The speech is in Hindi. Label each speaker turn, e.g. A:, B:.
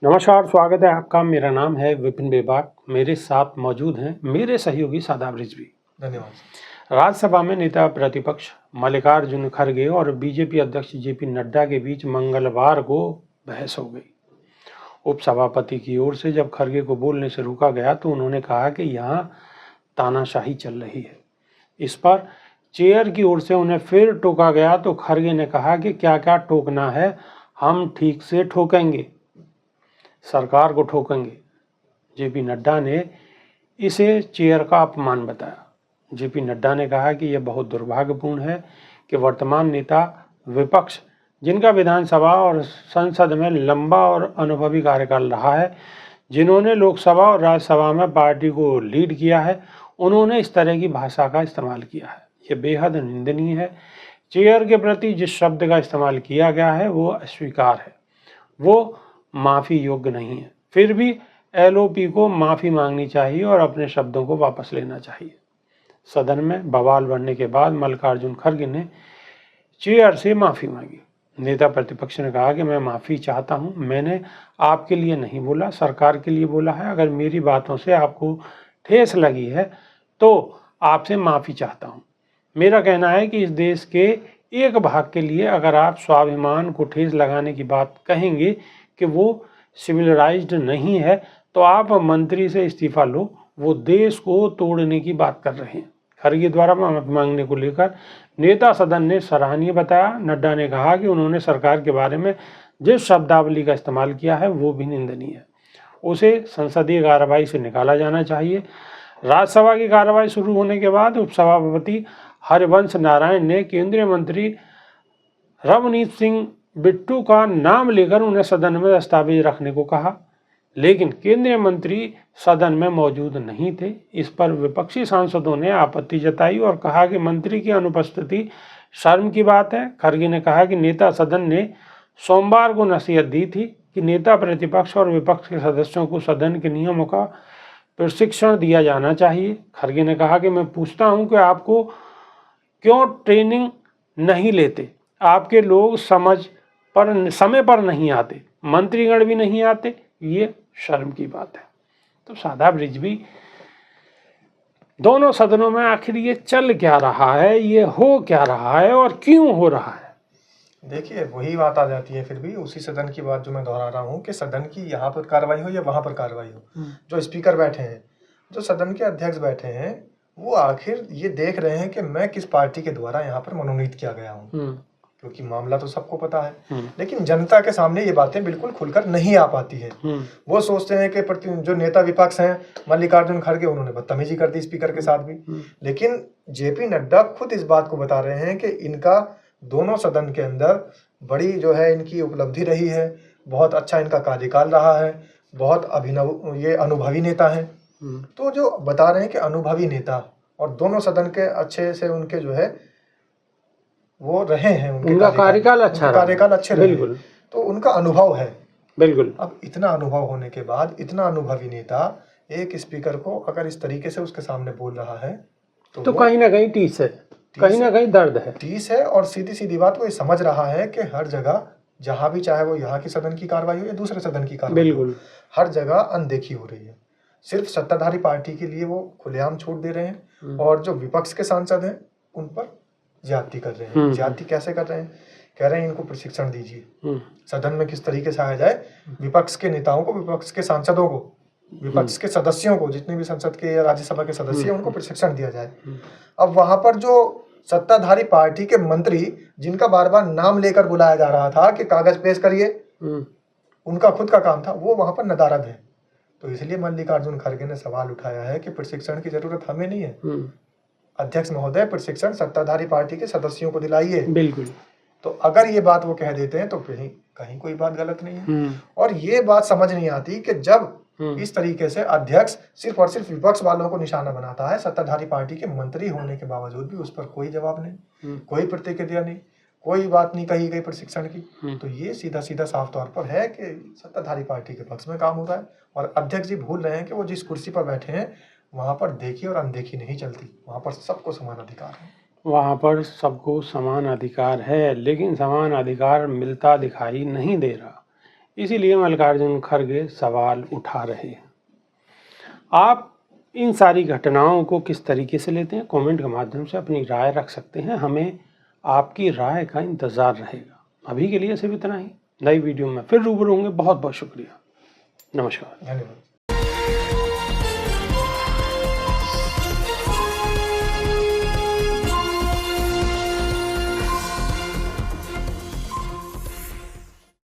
A: नमस्कार, स्वागत है आपका। मेरा नाम है विपिन बेबाक। मेरे साथ मौजूद हैं मेरे सहयोगी शादाब रिजवी।
B: धन्यवाद।
A: राज्यसभा में नेता प्रतिपक्ष मल्लिकार्जुन खड़गे और बीजेपी अध्यक्ष जेपी नड्डा के बीच मंगलवार को बहस हो गई। उपसभापति की ओर से जब खड़गे को बोलने से रोका गया तो उन्होंने कहा कि यहाँ तानाशाही चल रही है। इस पर चेयर की ओर से उन्हें फिर टोका गया तो खड़गे ने कहा कि क्या क्या टोकना है, हम ठीक से ठोकेंगे, सरकार को ठोकेंगे। जेपी नड्डा ने इसे चेयर का अपमान बताया। जेपी नड्डा ने कहा कि यह बहुत दुर्भाग्यपूर्ण है कि वर्तमान नेता विपक्ष, जिनका विधानसभा और संसद में लंबा और अनुभवी कार्यकाल रहा है, जिन्होंने लोकसभा और राज्यसभा में पार्टी को लीड किया है, उन्होंने इस तरह की भाषा का इस्तेमाल किया है। यह बेहद निंदनीय है। चेयर के प्रति जिस शब्द का इस्तेमाल किया गया है वो अस्वीकार है, वो माफ़ी योग्य नहीं है। फिर भी एलओपी को माफ़ी मांगनी चाहिए और अपने शब्दों को वापस लेना चाहिए। सदन में बवाल बढ़ने के बाद मल्लिकार्जुन खड़गे ने चेयर से माफ़ी मांगी। नेता प्रतिपक्ष ने कहा कि मैं माफ़ी चाहता हूं, मैंने आपके लिए नहीं बोला, सरकार के लिए बोला है। अगर मेरी बातों से आपको ठेस लगी है तो आपसे माफ़ी चाहता हूं। मेरा कहना है कि इस देश के एक भाग के लिए अगर आप स्वाभिमान को ठेस लगाने की बात कहेंगे कि वो सिविलाइज्ड नहीं है तो आप मंत्री से इस्तीफा लो, वो देश को तोड़ने की बात कर रहे हैं। खड़गे द्वारा माफी मांगने को लेकर नेता सदन ने सराहनीय बताया। नड्डा ने कहा कि उन्होंने सरकार के बारे में जिस शब्दावली का इस्तेमाल किया है वो भी निंदनीय है, उसे संसदीय कार्रवाई से निकाला जाना चाहिए। राज्यसभा की कार्रवाई शुरू होने के बाद उपसभापति हरिवंश नारायण ने केंद्रीय मंत्री रवनीत सिंह बिट्टू का नाम लेकर उन्हें सदन में दस्तावेज रखने को कहा, लेकिन केंद्रीय मंत्री सदन में मौजूद नहीं थे। इस पर विपक्षी सांसदों ने आपत्ति जताई और कहा कि मंत्री की अनुपस्थिति शर्म की बात है। खड़गे ने कहा कि नेता सदन ने सोमवार को नसीहत दी थी कि नेता प्रतिपक्ष और विपक्ष के सदस्यों को सदन के नियमों का प्रशिक्षण दिया जाना चाहिए। खड़गे ने कहा कि मैं पूछता हूं कि आपको क्यों ट्रेनिंग नहीं लेते, आपके लोग समय पर नहीं आते, मंत्रीगण भी नहीं आते, ये शर्म की बात है। तो शादाब रिजवी, दोनों सदनों में आखिर ये चल क्या रहा है, ये हो क्या रहा है और क्यों हो रहा है?
B: देखिए, वही बात आ जाती है फिर भी उसी सदन की बात जो मैं दोहरा रहा हूँ कि सदन की यहाँ पर कार्रवाई हो या वहाँ पर कार्रवाई हो, जो स्पीकर बैठे हैं, जो सदन के अध्यक्ष बैठे हैं, वो आखिर ये देख रहे हैं कि मैं किस पार्टी के द्वारा यहाँ पर मनोनीत किया गया हूँ, क्योंकि मामला तो सबको पता है, लेकिन जनता के सामने ये बातें बिल्कुल खुलकर नहीं आ पाती है। वो सोचते हैं कि जो नेता विपक्ष हैं मल्लिकार्जुन खड़गे, उन्होंने बदतमीजी कर दी स्पीकर के साथ भी, लेकिन जेपी नड्डा खुद इस बात को बता रहे हैं कि इनका दोनों सदन के अंदर बड़ी जो है इनकी उपलब्धि रही है, बहुत अच्छा इनका कार्यकाल रहा है, बहुत अभिनव ये अनुभवी नेता हैं। तो जो बता रहे हैं कि अनुभवी नेता और दोनों सदन के अच्छे से उनके जो है वो रहे हैं,
A: उनका कार्यकाल अच्छा
B: रहे, तो उनका अनुभव है।
A: बिल्कुल।
B: अब इतना अनुभव होने के बाद इतना अनुभवी नेता एक स्पीकर को अगर इस तरीके से उसके सामने बोल रहा है
A: तो कहीं ना कहीं टीस है, कहीं ना कहीं दर्द है,
B: टीस है। और सीधी सीधी बात वो ये समझ रहा है कि हर जगह जहां भी, चाहे वो यहाँ की सदन की कार्रवाई हो या दूसरे सदन की कार्रवाई, बिल्कुल हर जगह अनदेखी हो रही है। सिर्फ सत्ताधारी पार्टी के लिए वो खुलेआम छूट दे रहे हैं और जो विपक्ष के सांसद हैं उन पर ज्यादती कर रहे हैं। ज्यादती कैसे कर रहे हैं? कह रहे हैं इनको प्रशिक्षण दीजिए, सदन में किस तरीके से आया जाए, विपक्ष के नेताओं को, विपक्ष के सांसदों को, विपक्ष के सदस्यों को, जितने भी संसद के या राज्यसभा के सदस्य हैं, उनको प्रशिक्षण दिया जाए। अब वहां पर जो सत्ताधारी पार्टी के मंत्री, जिनका बार बार नाम लेकर बुलाया जा रहा था कि कागज पेश करिए, उनका खुद का काम था, वो वहां पर नदारद है। तो इसलिए मल्लिकार्जुन खड़गे ने सवाल उठाया है कि प्रशिक्षण की जरूरत हमें नहीं है, अध्यक्ष महोदय, प्रशिक्षण सत्ताधारी पार्टी के सदस्यों को दिलाइए।
A: बिल्कुल।
B: तो अगर ये बात वो कह देते हैं तो कहीं कोई बात गलत नहीं है। और ये बात समझ नहीं आती कि जब इस तरीके से अध्यक्ष सिर्फ और सिर्फ विपक्ष वालों को निशाना बनाता है, सत्ताधारी पार्टी के मंत्री होने के बावजूद भी उस पर कोई जवाब नहीं, कोई प्रतिक्रिया नहीं, कोई बात नहीं कही गई प्रशिक्षण की, तो ये सीधा सीधा साफ तौर पर है कि सत्ताधारी पार्टी के पक्ष में काम हो रहा है। और अध्यक्ष जी भूल रहे हैं कि वो जिस कुर्सी पर बैठे हैं वहां पर देखी और अनदेखी नहीं चलती, वहां पर सबको समान अधिकार है।
A: वहाँ पर सबको समान अधिकार है, लेकिन समान अधिकार मिलता दिखाई नहीं दे रहा। इसीलिए मल्लिकार्जुन खड़गे सवाल उठा रहे हैं। आप इन सारी घटनाओं को किस तरीके से लेते हैं, कमेंट के माध्यम से अपनी राय रख सकते हैं। हमें आपकी राय का इंतज़ार रहेगा। अभी के लिए सिर्फ इतना ही। नई वीडियो में फिर रूबरू होंगे। बहुत बहुत शुक्रिया। नमस्कार।
B: धन्यवाद।